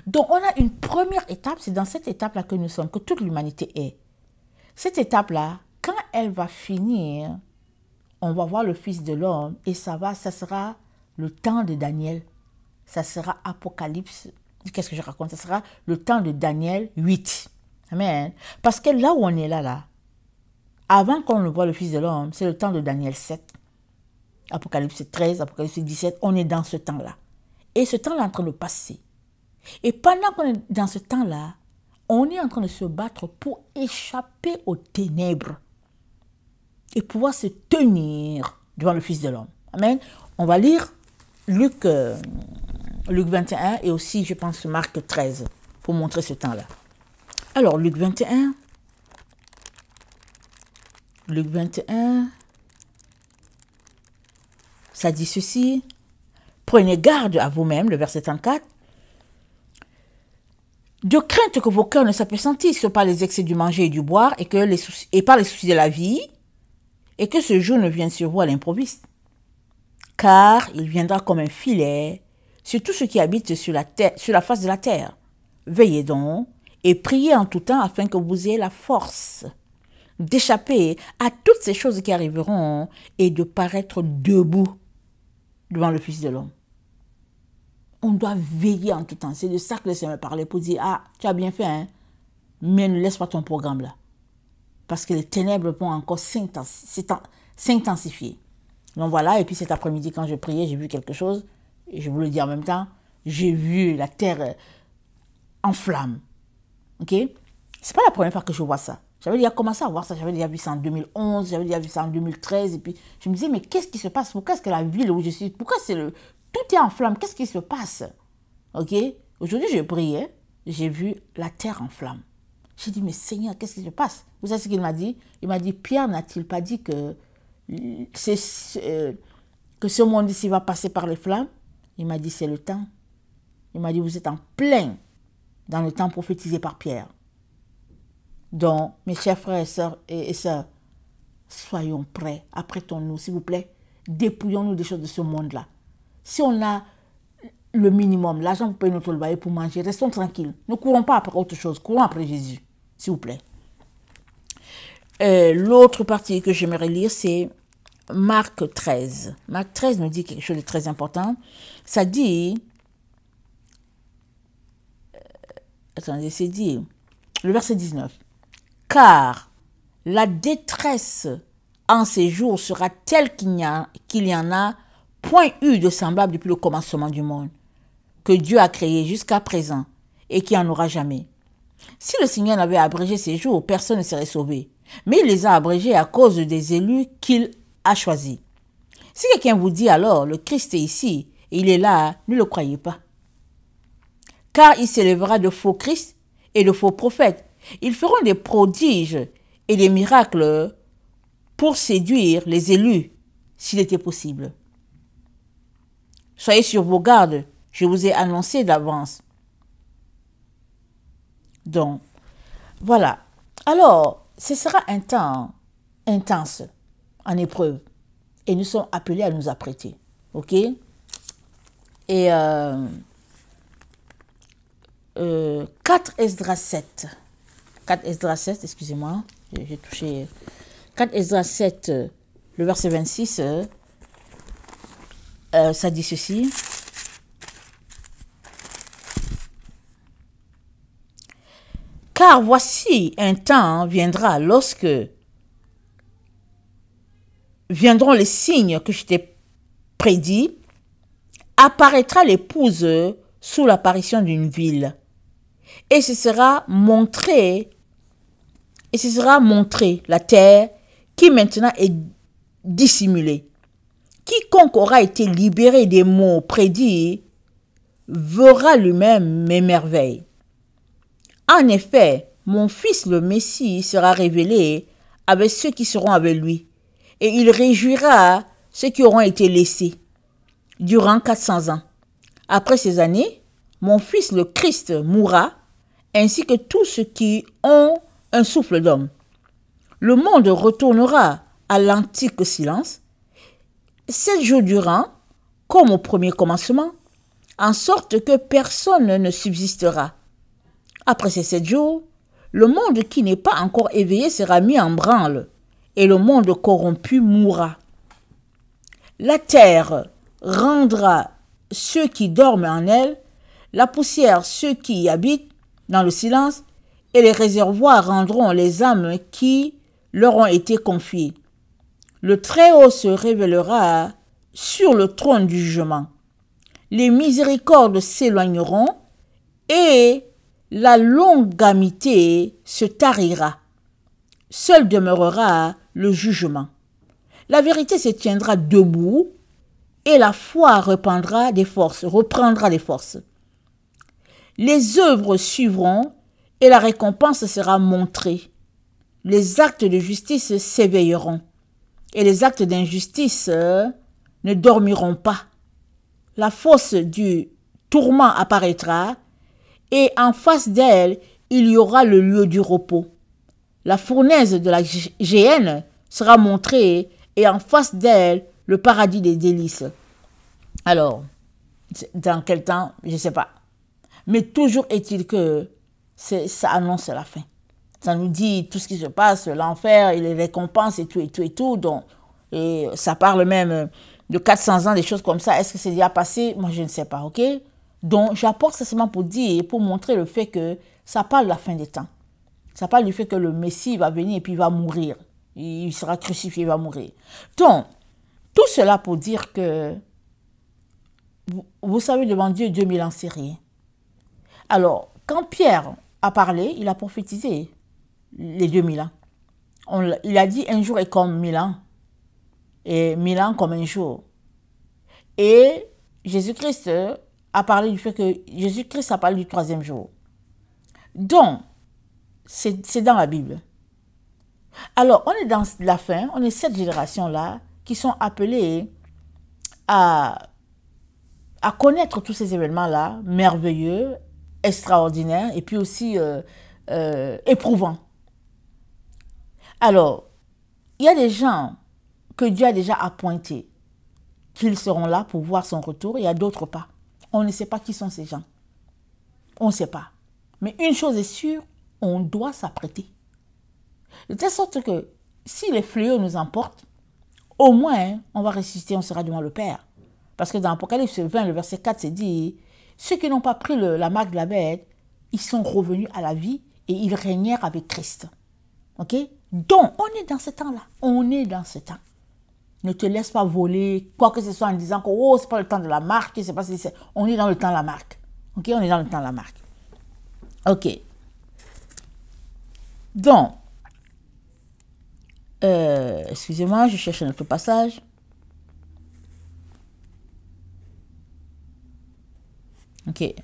Donc, on a une première étape, c'est dans cette étape-là que nous sommes, que toute l'humanité est. Cette étape-là, quand elle va finir, on va voir le Fils de l'homme et ça sera le temps de Daniel. Ça sera Apocalypse. Qu'est-ce que je raconte? Ça sera le temps de Daniel 8. Amen. Parce que là où on est là, avant qu'on ne voit le Fils de l'homme, c'est le temps de Daniel 7. Apocalypse 13, Apocalypse 17, on est dans ce temps-là. Et ce temps-là est en train de passer. Et pendant qu'on est dans ce temps-là, on est en train de se battre pour échapper aux ténèbres et pouvoir se tenir devant le Fils de l'homme. Amen. On va lire Luc 21 et aussi, je pense, Marc 13 pour montrer ce temps-là. Alors, Luc 21, ça dit ceci. Prenez garde à vous-même, le verset 34, de crainte que vos cœurs ne s'appesantissent par les excès du manger et du boire et par les soucis de la vie, et que ce jour ne vienne sur vous à l'improviste. Car il viendra comme un filet sur tout ce qui habite sur la face de la terre. Veillez donc et priez en tout temps afin que vous ayez la force d'échapper à toutes ces choses qui arriveront et de paraître debout devant le Fils de l'homme. On doit veiller en tout temps. C'est de ça que le Seigneur me parlait pour dire, ah, tu as bien fait, hein, mais ne laisse pas ton programme là. Parce que les ténèbres vont encore s'intensifier. Donc voilà, et puis cet après-midi, quand je priais, j'ai vu quelque chose, et je vous le dis en même temps, j'ai vu la terre en flammes. Ok? C'est pas la première fois que je vois ça. J'avais déjà commencé à voir ça, j'avais déjà vu ça en 2011, j'avais déjà vu ça en 2013, et puis je me disais, mais qu'est-ce qui se passe? Pourquoi est-ce que la ville où je suis, pourquoi tout est en flammes? Qu'est-ce qui se passe? Ok? Aujourd'hui, je priais, j'ai vu la terre en flammes. J'ai dit, mais Seigneur, qu'est-ce qui se passe? Vous savez ce qu'il m'a dit? Il m'a dit, Pierre n'a-t-il pas dit que ce monde ici va passer par les flammes? Il m'a dit, c'est le temps. Il m'a dit, vous êtes en plein dans le temps prophétisé par Pierre. Donc, mes chers frères et sœurs, soyons prêts, apprêtons-nous, s'il vous plaît, dépouillons-nous des choses de ce monde-là. Si on a le minimum, l'argent pour payer notre loyer, pour manger, restons tranquilles. Ne courons pas après autre chose, courons après Jésus, s'il vous plaît. L'autre partie que j'aimerais lire, c'est Marc 13. Marc 13 nous dit quelque chose de très important. Ça dit, attendez, c'est dit, le verset 19. Car la détresse en ces jours sera telle qu'il n'y en a point eu de semblable depuis le commencement du monde, que Dieu a créé jusqu'à présent et qui en aura jamais. Si le Seigneur n'avait abrégé ces jours, personne ne serait sauvé. Mais il les a abrégés à cause des élus qu'il a choisis. Si quelqu'un vous dit alors, le Christ est ici, et il est là, ne le croyez pas. Car il s'élèvera de faux Christ et de faux prophètes. Ils feront des prodiges et des miracles pour séduire les élus, s'il était possible. Soyez sur vos gardes, je vous ai annoncé d'avance. Donc, voilà. Alors, ce sera un temps intense, en épreuve. Et nous sommes appelés à nous apprêter. OK? Et 4 Esdras 7. 4 Esdras 7, excusez-moi. J'ai touché. 4 Esdras 7, le verset 26. Ça dit ceci. Car voici un temps viendra lorsque viendront les signes que je t'ai prédits, apparaîtra l'épouse sous l'apparition d'une ville, et ce sera montré la terre qui maintenant est dissimulée. Quiconque aura été libéré des mots prédits verra lui-même mes merveilles. En effet, mon fils le Messie sera révélé avec ceux qui seront avec lui, et il réjouira ceux qui auront été laissés durant 400 ans. Après ces années, mon fils le Christ mourra, ainsi que tous ceux qui ont un souffle d'homme. Le monde retournera à l'antique silence, 7 jours durant, comme au premier commencement, en sorte que personne ne subsistera. Après ces 7 jours, le monde qui n'est pas encore éveillé sera mis en branle, et le monde corrompu mourra. La terre rendra ceux qui dorment en elle, la poussière ceux qui y habitent dans le silence, et les réservoirs rendront les âmes qui leur ont été confiées. Le Très-Haut se révélera sur le trône du jugement. Les miséricordes s'éloigneront et la longanimité se tarira. Seul demeurera le jugement. La vérité se tiendra debout et la foi reprendra des forces. Les œuvres suivront et la récompense sera montrée. Les actes de justice s'éveilleront et les actes d'injustice ne dormiront pas. La fosse du tourment apparaîtra et en face d'elle, il y aura le lieu du repos. La fournaise de la géhenne sera montrée et en face d'elle, le paradis des délices. Alors, dans quel temps, je ne sais pas. Mais toujours est-il que ça annonce la fin. Ça nous dit tout ce qui se passe, l'enfer et les récompenses et tout. Donc, et ça parle même de 400 ans, des choses comme ça. Est-ce que c'est déjà passé? Moi, je ne sais pas, ok? Donc, j'apporte ça seulement pour dire, pour montrer le fait que ça parle de la fin des temps. Ça parle du fait que le Messie va venir et puis il va mourir. Il sera crucifié, il va mourir. Donc, tout cela pour dire que, vous savez, devant Dieu, 2000 ans, c'est rien. Alors, quand Pierre a parlé, il a prophétisé les 2000 ans. Il a dit un jour est comme 1000 ans. Et 1000 ans comme un jour. Et Jésus-Christ a parlé du fait que Jésus-Christ a parlé du 3e jour. Donc, c'est dans la Bible. Alors, on est dans la fin, on est cette génération-là qui sont appelées à connaître tous ces événements-là, merveilleux, extraordinaires, et puis aussi éprouvants. Alors, il y a des gens que Dieu a déjà appointés, qu'ils seront là pour voir son retour, et il y a d'autres pas. On ne sait pas qui sont ces gens. On ne sait pas. Mais une chose est sûre, on doit s'apprêter. De telle sorte que si les fléaux nous emportent, au moins, on va ressusciter, on sera devant le Père. Parce que dans Apocalypse 20, le verset 4, c'est dit, ceux qui n'ont pas pris la marque de la bête, ils sont revenus à la vie et ils régnèrent avec Christ. Ok? Donc, on est dans ce temps-là. On est dans ce temps. Ne te laisse pas voler quoi que ce soit en disant que oh, c'est pas le temps de la marque, c'est pas si c'est. On est dans le temps de la marque. Ok, on est dans le temps de la marque. Ok. Donc, excusez-moi, je cherche un autre passage. Ok.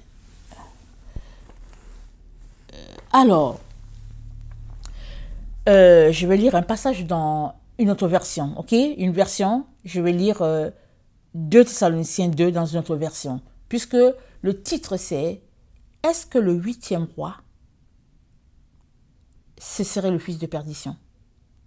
Alors, je vais lire un passage dans une autre version, ok? Une version, je vais lire 2 Thessaloniciens 2 dans une autre version. Puisque le titre c'est « Est-ce que le 8e roi, ce serait le fils de perdition ?»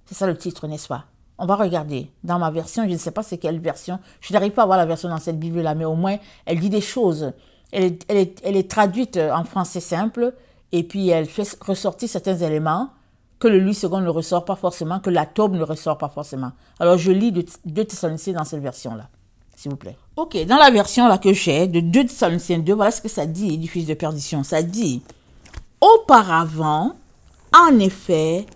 C'est ça le titre, n'est-ce pas? On va regarder. Dans ma version, je ne sais pas c'est quelle version. Je n'arrive pas à voir la version dans cette Bible-là, mais au moins, elle dit des choses. Elle est traduite en français simple, et puis elle fait ressortir certains éléments que le Louis II ne ressort pas forcément, que la Taube ne ressort pas forcément. Alors, je lis 2 Thessaloniciens dans cette version-là, s'il vous plaît. Ok, dans la version là que j'ai, de 2 Thessaloniciens 2, voilà ce que ça dit du fils de perdition. Ça dit, auparavant, en effet,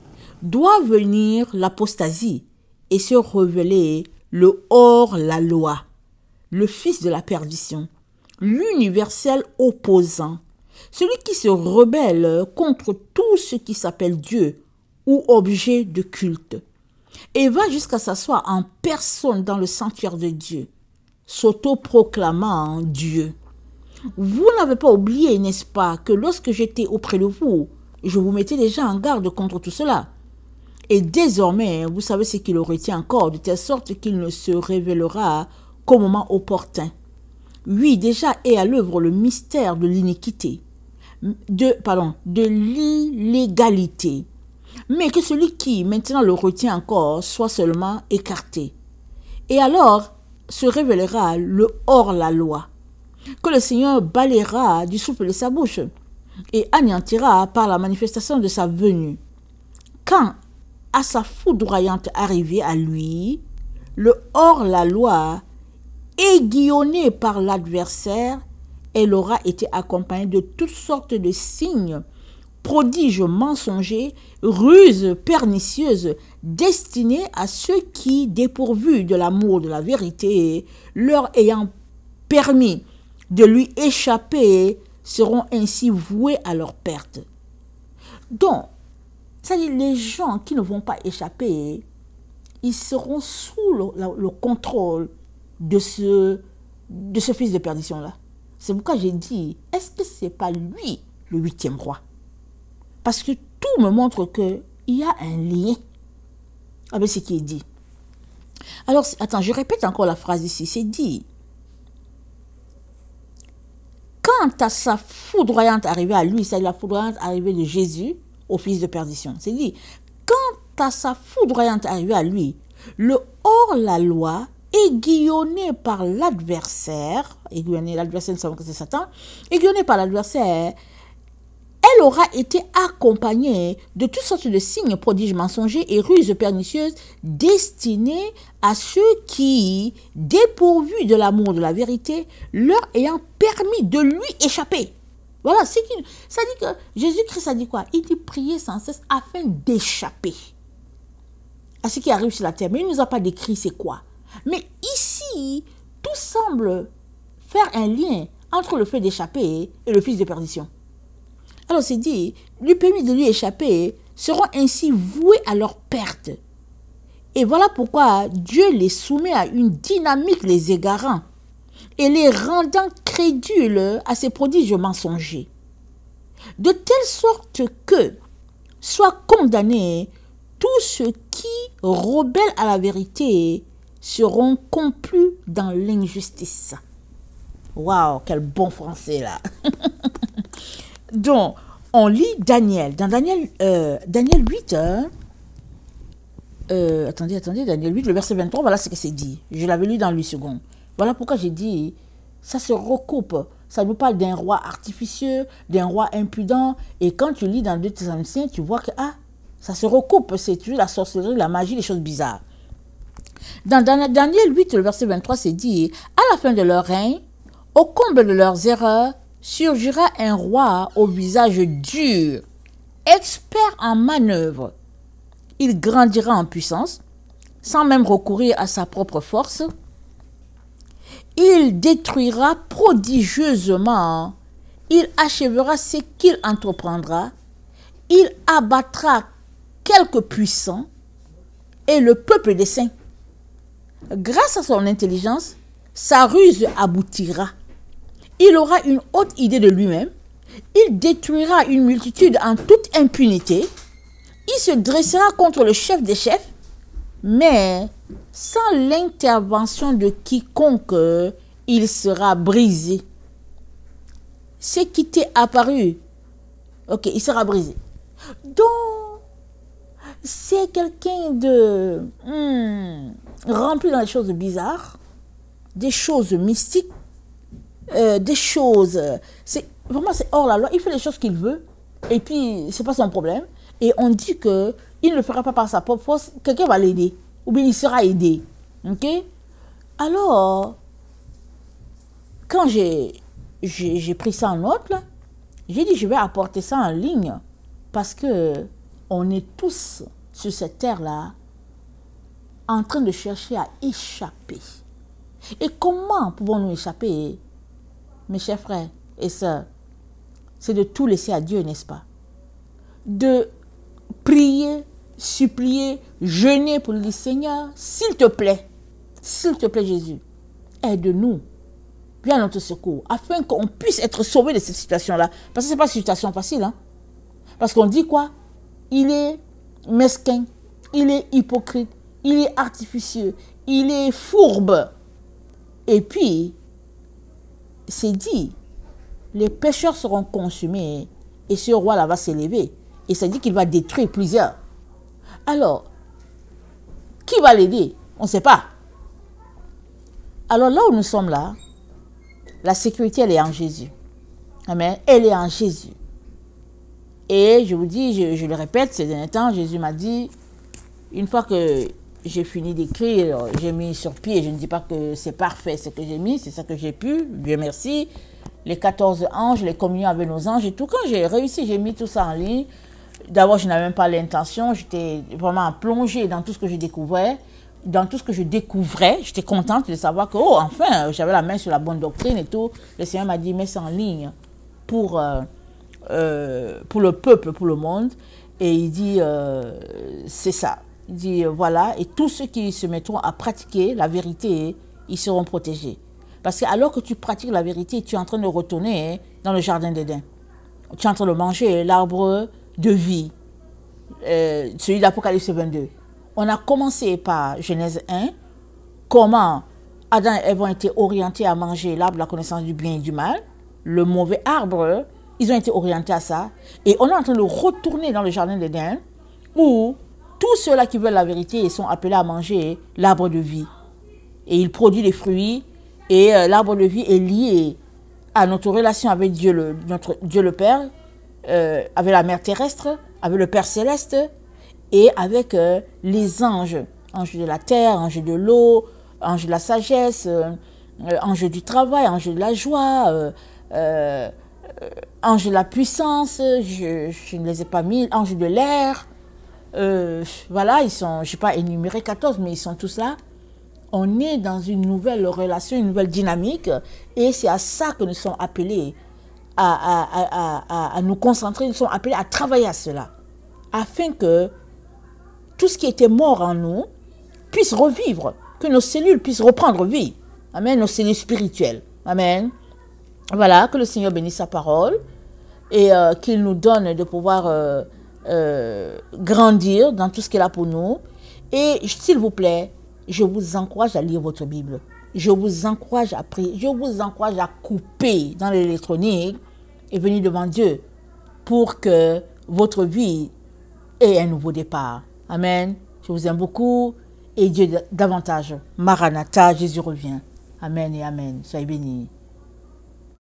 doit venir l'apostasie et se révéler le hors-la-loi, le fils de la perdition, l'universel opposant, celui qui se rebelle contre tout ce qui s'appelle Dieu ou objet de culte, et va jusqu'à s'asseoir en personne dans le sanctuaire de Dieu, s'auto-proclamant Dieu. Vous n'avez pas oublié, n'est-ce pas, que lorsque j'étais auprès de vous, je vous mettais déjà en garde contre tout cela. Et désormais, vous savez ce qu'il retient encore, de telle sorte qu'il ne se révélera qu'au moment opportun. Oui, déjà est à l'œuvre le mystère de l'iniquité, de l'illégalité, mais que celui qui maintenant le retient encore soit seulement écarté. Et alors se révélera le hors-la-loi, que le Seigneur balayera du souffle de sa bouche et anéantira par la manifestation de sa venue. Quand, à sa foudroyante arrivée à lui, le hors-la-loi, aiguillonné par l'adversaire, elle aura été accompagnée de toutes sortes de signes, prodiges mensongers, ruses pernicieuses, destinées à ceux qui, dépourvus de l'amour de la vérité, leur ayant permis de lui échapper, seront ainsi voués à leur perte. Donc, c'est-à-dire les gens qui ne vont pas échapper, ils seront sous le contrôle de ce fils de perdition-là. C'est pourquoi j'ai dit, est-ce que ce n'est pas lui le 8e roi? Parce que tout me montre qu'il y a un lien avec ce qui est dit. Alors, attends, je répète encore la phrase ici. C'est dit, quant à sa foudroyante arrivée à lui, c'est la foudroyante arrivée de Jésus au fils de perdition. C'est dit, quant à sa foudroyante arrivée à lui, le hors-la-loi, aiguillonné par l'adversaire, l'adversaire, nous savons que c'est Satan, aiguillonné par l'adversaire, elle aura été accompagnée de toutes sortes de signes, prodiges mensongers et ruses pernicieuses destinés à ceux qui, dépourvus de l'amour de la vérité, leur ayant permis de lui échapper. Voilà, ça dit que Jésus-Christ a dit quoi? Il dit prier sans cesse afin d'échapper à ce qui arrive sur la terre. Mais il ne nous a pas décrit c'est quoi. Mais ici, tout semble faire un lien entre le fait d'échapper et le fils de perdition. Alors c'est dit, lui permis de lui échapper seront ainsi voués à leur perte. Et voilà pourquoi Dieu les soumet à une dynamique les égarant et les rendant crédules à ses prodiges mensongers. De telle sorte que soient condamnés tous ceux qui, rebelles à la vérité, seront complus dans l'injustice. Waouh, quel bon français là. Donc, on lit Daniel. Dans Daniel 8, attendez, Daniel 8, le verset 23, voilà ce que c'est dit. Je l'avais lu dans Louis II. Voilà pourquoi j'ai dit, ça se recoupe. Ça nous parle d'un roi artificieux, d'un roi impudent. Et quand tu lis dans 2 Thessaloniciens, tu vois que ça se recoupe. C'est toujours la sorcellerie, la magie, les choses bizarres. Dans Daniel 8, le verset 23, c'est dit, à la fin de leur règne, au comble de leurs erreurs, surgira un roi au visage dur, expert en manœuvre. il grandira en puissance, sans même recourir à sa propre force. Il détruira prodigieusement, il achèvera ce qu'il entreprendra, il abattra quelques puissants et le peuple des saints. Grâce à son intelligence, sa ruse aboutira. Il aura une haute idée de lui-même, il détruira une multitude en toute impunité, il se dressera contre le chef des chefs, mais sans l'intervention de quiconque, il sera brisé. Ce qui t'est apparu, ok, il sera brisé. Donc, c'est quelqu'un de rempli dans les choses bizarres, des choses mystiques, des choses... Vraiment, c'est hors la loi. Il fait les choses qu'il veut, et puis, c'est pas son problème. Et on dit que il ne le fera pas par sa propre force, quelqu'un va l'aider, ou bien il sera aidé. Ok? Alors, quand j'ai pris ça en note, là, j'ai dit je vais apporter ça en ligne, parce que on est tous sur cette terre-là en train de chercher à échapper. Et comment pouvons-nous échapper, mes chers frères et sœurs? C'est de tout laisser à Dieu, n'est-ce pas? De prier, supplier, jeûner pour le Seigneur, s'il te plaît Jésus, aide-nous, viens à notre secours, afin qu'on puisse être sauvé de cette situation-là. Parce que ce n'est pas une situation facile, hein? Parce qu'on dit quoi? Il est mesquin, il est hypocrite, il est artificieux, il est fourbe. Et puis, c'est dit, les pécheurs seront consumés et ce roi-là va s'élever. Et ça dit qu'il va détruire plusieurs. Alors, qui va l'aider? On ne sait pas. Alors là où nous sommes là, la sécurité, elle est en Jésus. Amen. Elle est en Jésus. Et je vous dis, je le répète, ces derniers temps, Jésus m'a dit, une fois que j'ai fini d'écrire, j'ai mis sur pied, je ne dis pas que c'est parfait ce que j'ai mis, c'est ça que j'ai pu, Dieu merci, les 14 anges, les communions avec nos anges et tout. Quand j'ai réussi, j'ai mis tout ça en ligne. D'abord, je n'avais même pas l'intention, j'étais vraiment plongée dans tout ce que je découvrais. Dans tout ce que je découvrais, j'étais contente de savoir que, oh, enfin, j'avais la main sur la bonne doctrine et tout. Le Seigneur m'a dit, mets ça en ligne pour le peuple, pour le monde. Et il dit, c'est ça. Il dit, voilà, et tous ceux qui se mettront à pratiquer la vérité, ils seront protégés. Parce que alors que tu pratiques la vérité, tu es en train de retourner dans le jardin d'Éden. Tu es en train de manger l'arbre de vie, celui d'Apocalypse 22. On a commencé par Genèse 1, comment Adam et Ève ont été orientés à manger l'arbre de la connaissance du bien et du mal, le mauvais arbre, ils ont été orientés à ça. Et on est en train de retourner dans le jardin d'Éden, où tous ceux-là qui veulent la vérité sont appelés à manger l'arbre de vie. Et il produit des fruits, et l'arbre de vie est lié à notre relation avec Dieu, notre Dieu le Père, avec la mère terrestre, avec le Père céleste, et avec les anges, anges de la terre, anges de l'eau, anges de la sagesse, anges du travail, anges de la joie, anges de la puissance, je ne les ai pas mis, anges de l'air, voilà, ils sont, je n'ai pas énuméré 14, mais ils sont tous là. On est dans une nouvelle relation, une nouvelle dynamique, et c'est à ça que nous sommes appelés à nous concentrer, nous sommes appelés à travailler à cela, afin que tout ce qui était mort en nous puisse revivre, que nos cellules puissent reprendre vie. Amen, nos cellules spirituelles. Amen. Voilà, que le Seigneur bénisse sa parole et qu'il nous donne de pouvoir grandir dans tout ce qu'il a pour nous. Et s'il vous plaît, je vous encourage à lire votre Bible. Je vous encourage à prier. Je vous encourage à couper dans l'électronique et venir devant Dieu pour que votre vie ait un nouveau départ. Amen. Je vous aime beaucoup et Dieu davantage. Maranatha, Jésus revient. Amen et amen. Soyez bénis.